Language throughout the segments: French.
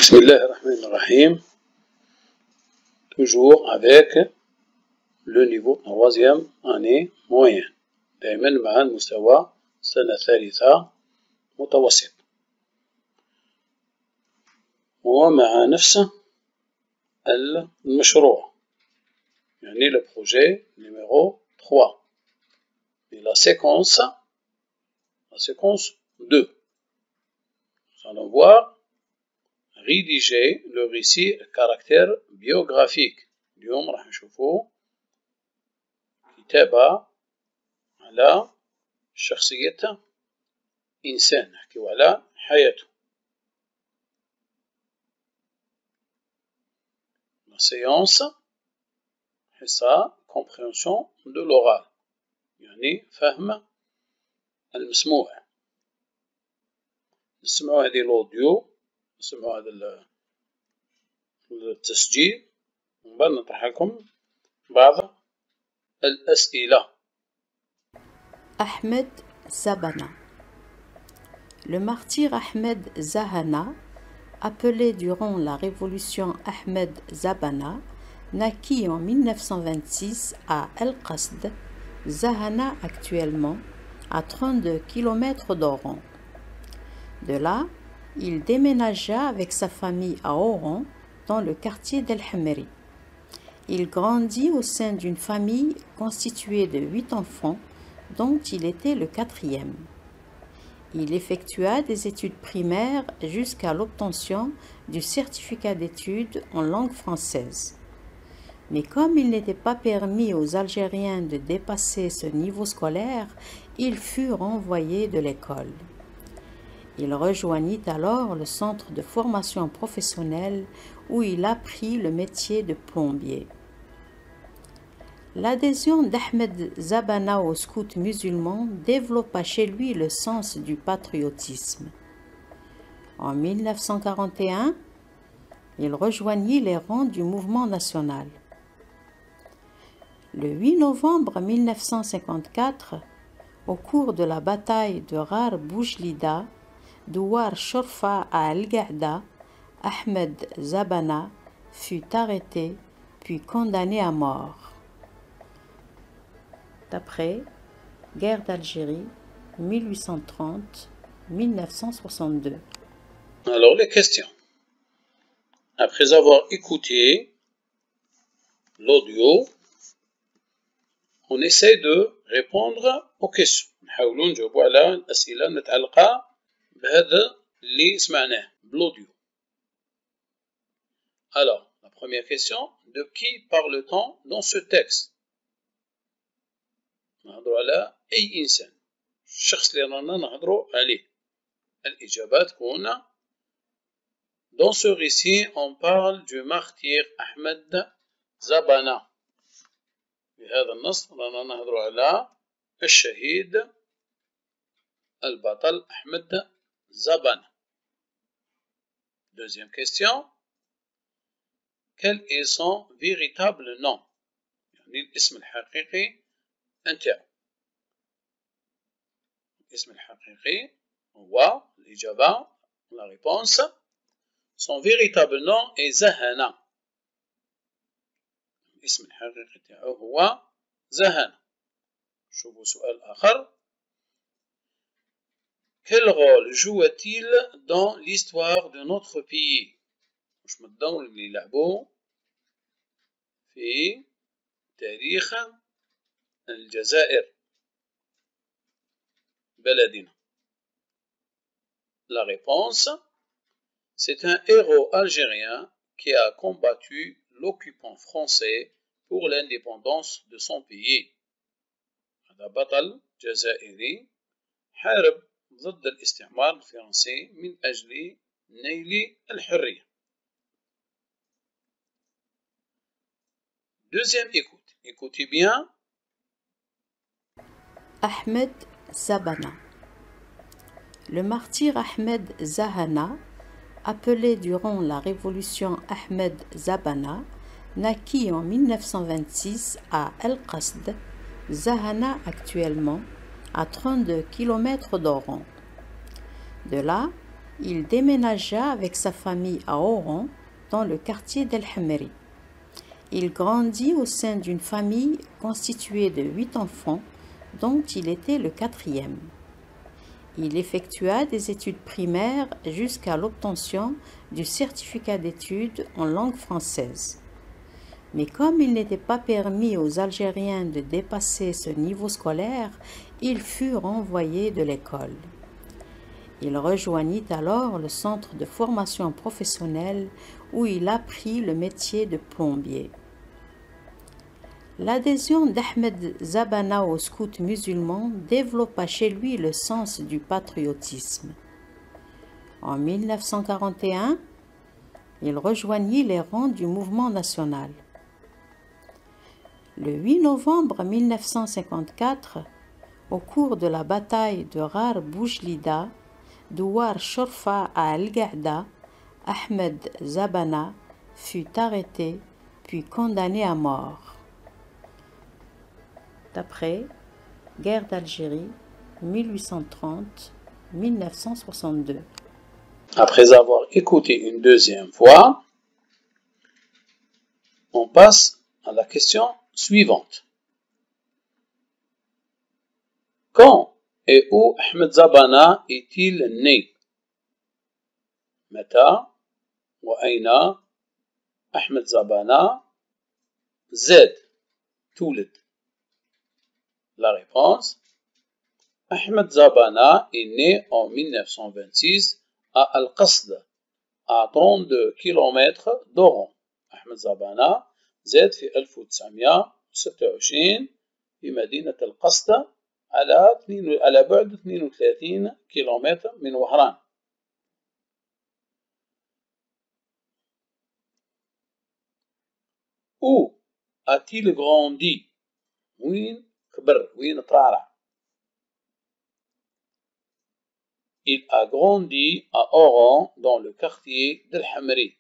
Bismillahirrahmanirrahim. Toujours avec le niveau troisième année moyenne. دائما مع المستوى سنة ثالثة متوسط. ومع نفس المشروع. يعني le projet numéro 3. Et la séquence 2. Nous allons voir rédiger le récit à caractère biographique. اليوم راح نشوفوا كتابة على شخصية إنسان، نحكيو على حياته. La séance حصة compréhension de l'oral، يعني فهم المسموع. نسمعوا هذه الأوديو، نسمعوا هذا التسجيل، ومن بعد نطرح لكم بعض الأسئلة. Ahmed Zabana. Le martyr Ahmed Zahana, appelé durant la révolution Ahmed Zabana, naquit en 1926 à El-Qasd, Zahana actuellement, à 32 km d'Oran. De là, il déménagea avec sa famille à Oran, dans le quartier d'El Hamri. Il grandit au sein d'une famille constituée de 8 enfants, dont il était le 4e. Il effectua des études primaires jusqu'à l'obtention du certificat d'études en langue française. Mais comme il n'était pas permis aux Algériens de dépasser ce niveau scolaire, il fut renvoyé de l'école. Il rejoignit alors le centre de formation professionnelle où il apprit le métier de plombier. L'adhésion d'Ahmed Zabana au scout musulman développa chez lui le sens du patriotisme. En 1941, il rejoignit les rangs du mouvement national. Le 8 novembre 1954, au cours de la bataille de Ghar Boujlida, Douar Shorfa à Al-Ghada, Ahmed Zabana fut arrêté puis condamné à mort. D'après Guerre d'Algérie 1830-1962. Alors les questions. Après avoir écouté l'audio, on essaie de répondre aux questions. نحاولوا نجاوبوا على الأسئلة المتعلقة بهذا اللي سمعناه بالأوديو. Alors, la première question, de qui parle-t-on dans ce texte? نهضروا على أي إنسان، الشخص اللي رانا نهضروا عليه. الإجابة تكون dans ce récit on parle du martyr أحمد زبانة. بهذا النص رانا نهضروا على الشهيد البطل أحمد زبانة. Deuxième question, quel est son véritable nom؟ يعني الاسم الحقيقي نتاعو. الاسم الحقيقي هو الإجابة la réponse. Son véritable nom est زهنة. الاسم الحقيقي تاعو هو زهنة. شوفوا سؤال آخر. Quel rôle joue-t-il dans l'histoire de notre pays؟ واش من الدور اللي يلعبوه في تاريخ الجزائر بلدنا؟ La réponse, c'est un héros algérien qui a combattu l'occupant français pour l'indépendance de son pays. هذا بطل جزائري حارب ضد الاستعمار الفرنسي من أجل نيل الحرية. Deuxième écoute. Écoutez bien. Ahmed Zabana. Le martyr Ahmed Zahana, appelé durant la révolution Ahmed Zabana, naquit en 1926 à El-Qasd, Zahana actuellement, à 32 km d'Oran. De là, il déménagea avec sa famille à Oran, dans le quartier d'El Hemeri. Il grandit au sein d'une famille constituée de 8 enfants, dont il était le 4e. Il effectua des études primaires jusqu'à l'obtention du certificat d'études en langue française. Mais comme il n'était pas permis aux Algériens de dépasser ce niveau scolaire, il fut renvoyé de l'école. Il rejoignit alors le centre de formation professionnelle où il apprit le métier de plombier. L'adhésion d'Ahmed Zabana au scout musulman développa chez lui le sens du patriotisme. En 1941, il rejoignit les rangs du mouvement national. Le 8 novembre 1954, au cours de la bataille de Ghar Boujlida, Douar Shorfa à Al-Ghada, Ahmed Zabana fut arrêté puis condamné à mort. D'après Guerre d'Algérie, 1830-1962. Après avoir écouté une deuxième fois, on passe à la question suivante. Quand et où Ahmed Zabana est-il né? متى وأين أحمد زبانة زاد تولد? La réponse: Ahmed Zabana est né en 1926 à Al-Qasd, à 32 km d'Oran. أحمد زبانة زاد في 1926 في مدينة القصد على بعد 32 كيلومتر من وهران. Où a-t-il grandi? وين كبر؟ وين ترعرع؟ Il a grandi à Oran dans le quartier d'El Hemeri.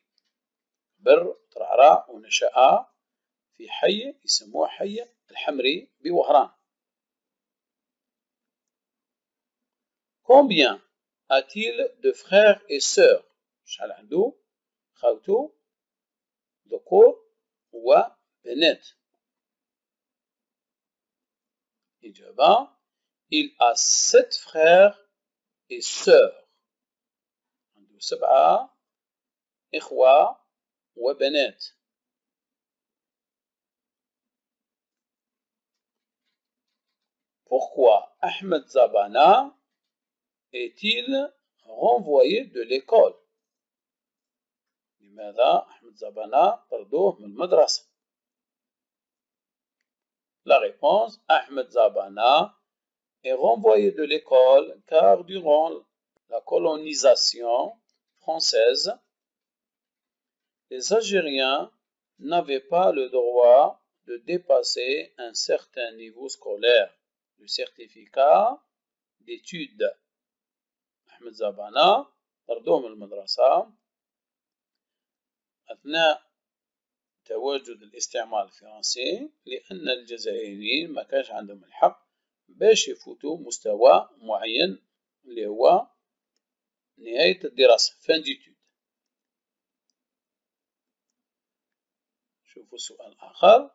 كبر ترعرع ونشأ في حي يسموه حي الحمري بوهران. Combien a-t-il de frères et sœurs? شحال عنده خاوتو ذكور وبنات؟ إجابة: il a 7 frères et sœurs. عنده 7 إخوة وبنات. Pourquoi Ahmed Zabana est-il renvoyé de l'école? لماذا أحمد زبانة طردوه من المدرسة؟ La réponse: Ahmed Zabana est renvoyé de l'école car durant la colonisation française, les Algériens n'avaient pas le droit de dépasser un certain niveau scolaire, le certificat d'études. أحمد زبانة طردوه من المدرسة أثناء تواجد الاستعمار الفرنسي لأن الجزائريين ما كانش عندهم الحق باش يفوتوا مستوى معين اللي هو نهاية الدراسة fin d'études. شوفوا سؤال آخر.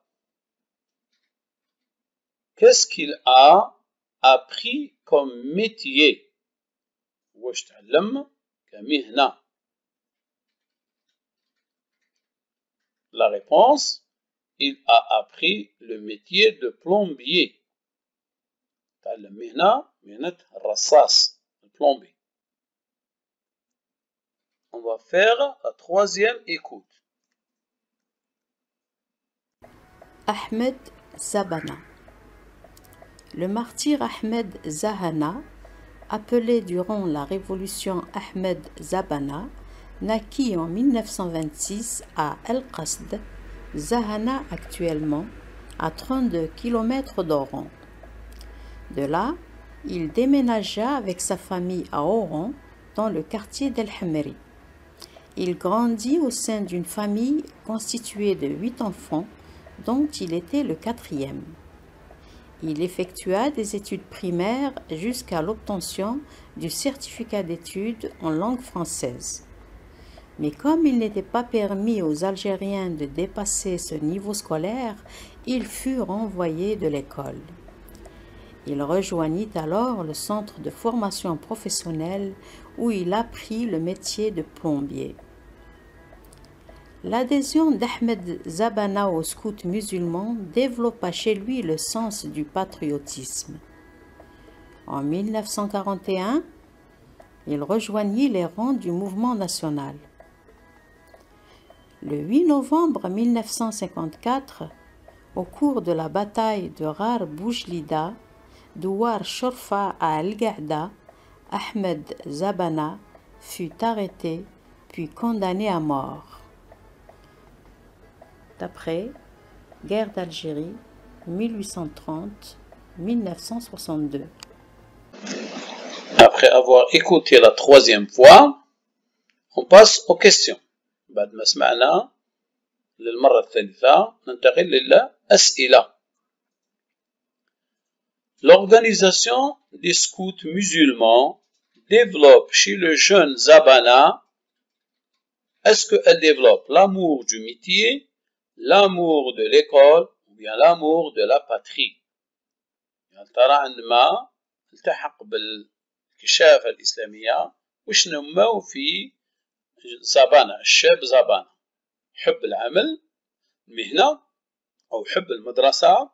Qu'est-ce qu'il a appris comme métier? واش تعلم كمهنة؟ La réponse: il a appris le métier de plombier. تعلم مهنة الرصاص plombier. On va faire la troisième écoute. Ahmed Zabana. Le martyr Ahmed Zahana, appelé durant la révolution Ahmed Zabana, naquit en 1926 à El-Qasd, Zahana actuellement, à 32 km d'Oran. De là, il déménagea avec sa famille à Oran, dans le quartier d'El Hemeri. Il grandit au sein d'une famille constituée de 8 enfants, dont il était le 4e. Il effectua des études primaires jusqu'à l'obtention du certificat d'études en langue française. Mais comme il n'était pas permis aux Algériens de dépasser ce niveau scolaire, il fut renvoyé de l'école. Il rejoignit alors le centre de formation professionnelle où il apprit le métier de plombier. L'adhésion d'Ahmed Zabana aux scouts musulmans développa chez lui le sens du patriotisme. En 1941, il rejoignit les rangs du mouvement national. Le 8 novembre 1954, au cours de la bataille de Ghar Boujlida, Douar Shorfa à Al-Ghada, Ahmed Zabana fut arrêté puis condamné à mort. D'après Guerre d'Algérie, 1830-1962. Après avoir écouté la troisième fois, on passe aux questions. بعد ما سمعنا للمرة الثالثة ننتقل للأسئلة. L'organisation des scouts musulmans développe chez le jeune Zabana, est-ce qu'elle développe l'amour du métier, l'amour de l'école ou bien l'amour de la patrie؟ يعني ترى عندما التحق بالكشافة الإسلامية وش نمو في زبانة الشاب زبانة؟ حب العمل، المهنة، أو حب المدرسة،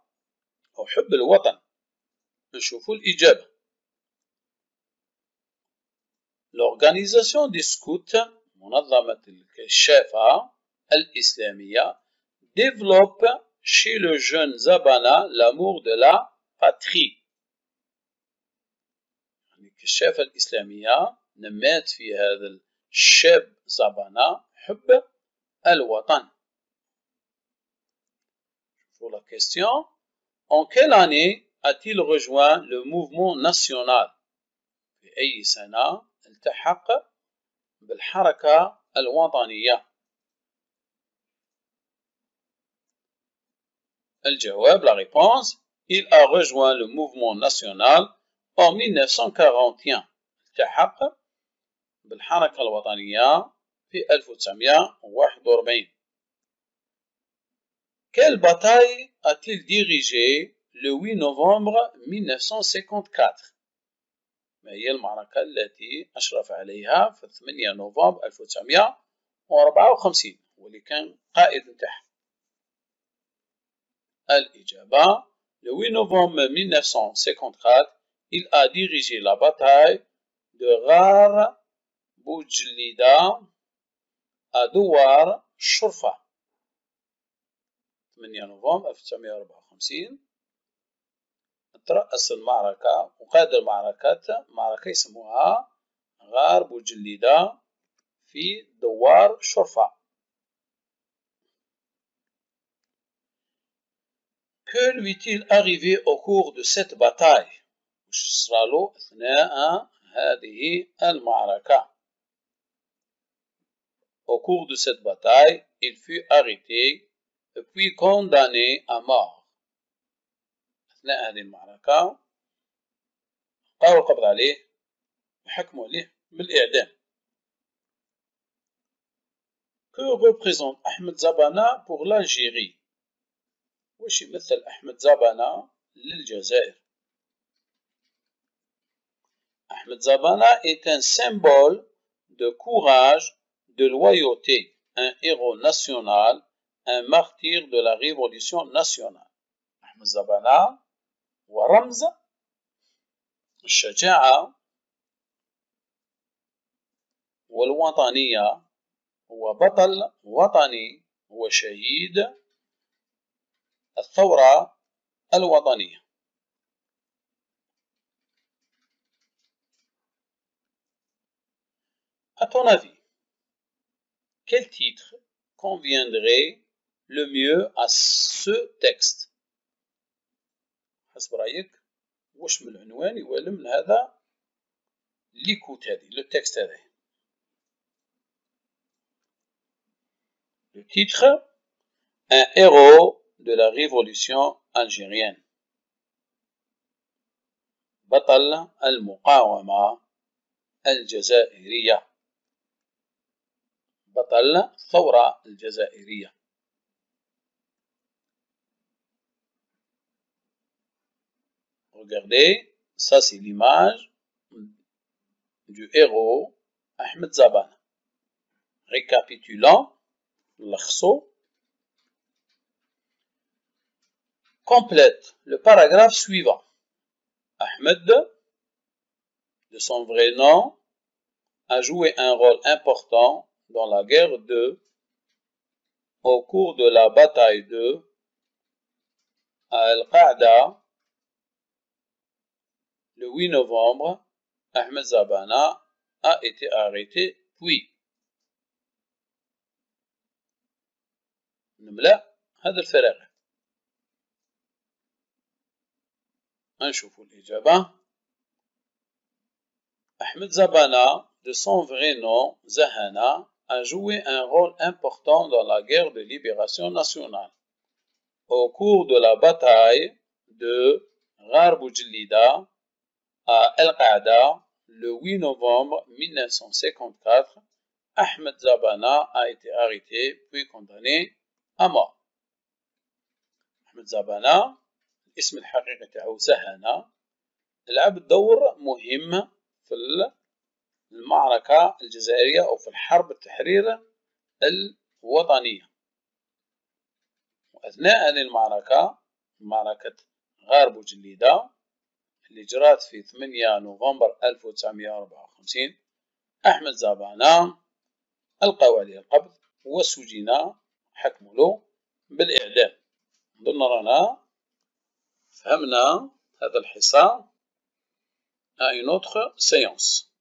أو حب الوطن. نشوفوا الإجابة. L'organisation des scouts, منظمة الكشافة الإسلامية, développe chez le jeune Zabana l'amour de la patrie. الكشافة الإسلامية نمت في هذا الشاب زبانا حب الوطن. Pour la question, en quelle année a-t-il rejoint le mouvement national؟ في أي سنة التحق بالحركة الوطنية؟ الجواب, la réponse, il a rejoint le mouvement national en 1941. التحق بالحركة الوطنية في 1941. Quelle bataille a-t-il dirigé le 8 novembre 1954؟ ما هي المعركة التي أشرف عليها في 8 نوفمبر 1954 واللي كان قائد نتاعها؟ الإجابة, le 8 novembre 1954, il a dirigé la bataille de Ghar Boujlida à Douar Shorfa. 8 نوفمبر 1954 ترأس المعركة وقاد المعركة معركة يسموها غار بوجليدة في دوار شرفة. Que lui est-il arrivé au cours de cette bataille؟ وش صار له أثناء هذه المعركة؟ Au cours de cette bataille, il fut arrêté puis condamné à mort. أثناء هذه المعركة قاموا القبض عليه وحكموا عليه بالإعدام. Que représente Ahmed Zabana pour l'Algérie؟ وش يمثل أحمد زابانا للجزائر؟ Ahmed Zabana est un symbole de courage, de loyauté, un héros national, un martyr de la révolution nationale. Ahmed Zabana هو رمز الشجاعة والوطنية، هو بطل وطني، هو شهيد الثورة الوطنية. À ton avis, quel titre conviendrait le mieux à ce texte؟ حسب رأيك واش من العنوان يوالم لهذا ليكوت هذه لو تكست هذا؟ Le titre, un héros de la révolution algérienne. بطل المقاومة الجزائرية. بطل الثورة الجزائرية. Regardez, ça c'est l'image du héros Ahmed Zabana. Récapitulant, l'Akhso complète le paragraphe suivant. Ahmed, de son vrai nom, a joué un rôle important dans la guerre de, au cours de la bataille de Al-Qaïda. Le 8 novembre, Ahmed Zabana a été arrêté, puis نملأ هذا الفراغ. نشوف الإجابة. Ahmed Zabana, de son vrai nom, Zahana, a joué un rôle important dans la guerre de libération nationale. Au cours de la bataille de Ghar Boujlida à Al-Qaïda, le 8 novembre 1954, Ahmed Zabana a été arrêté puis condamné à mort. Ahmed Zabana, الاسم الحقيقي تاعو زهانة، لعب دور مهم في المعركة الجزائرية أو في الحرب التحرير الوطنية. وأثناء هذه المعركة، معركة غار بوجليدة اللي جرات في 8 نوفمبر 1954، أحمد زابانا ألقوا عليه القبض وسجن، حكموا له بالإعدام. نظن رانا فهمنا هذا الحصة. À une autre séance.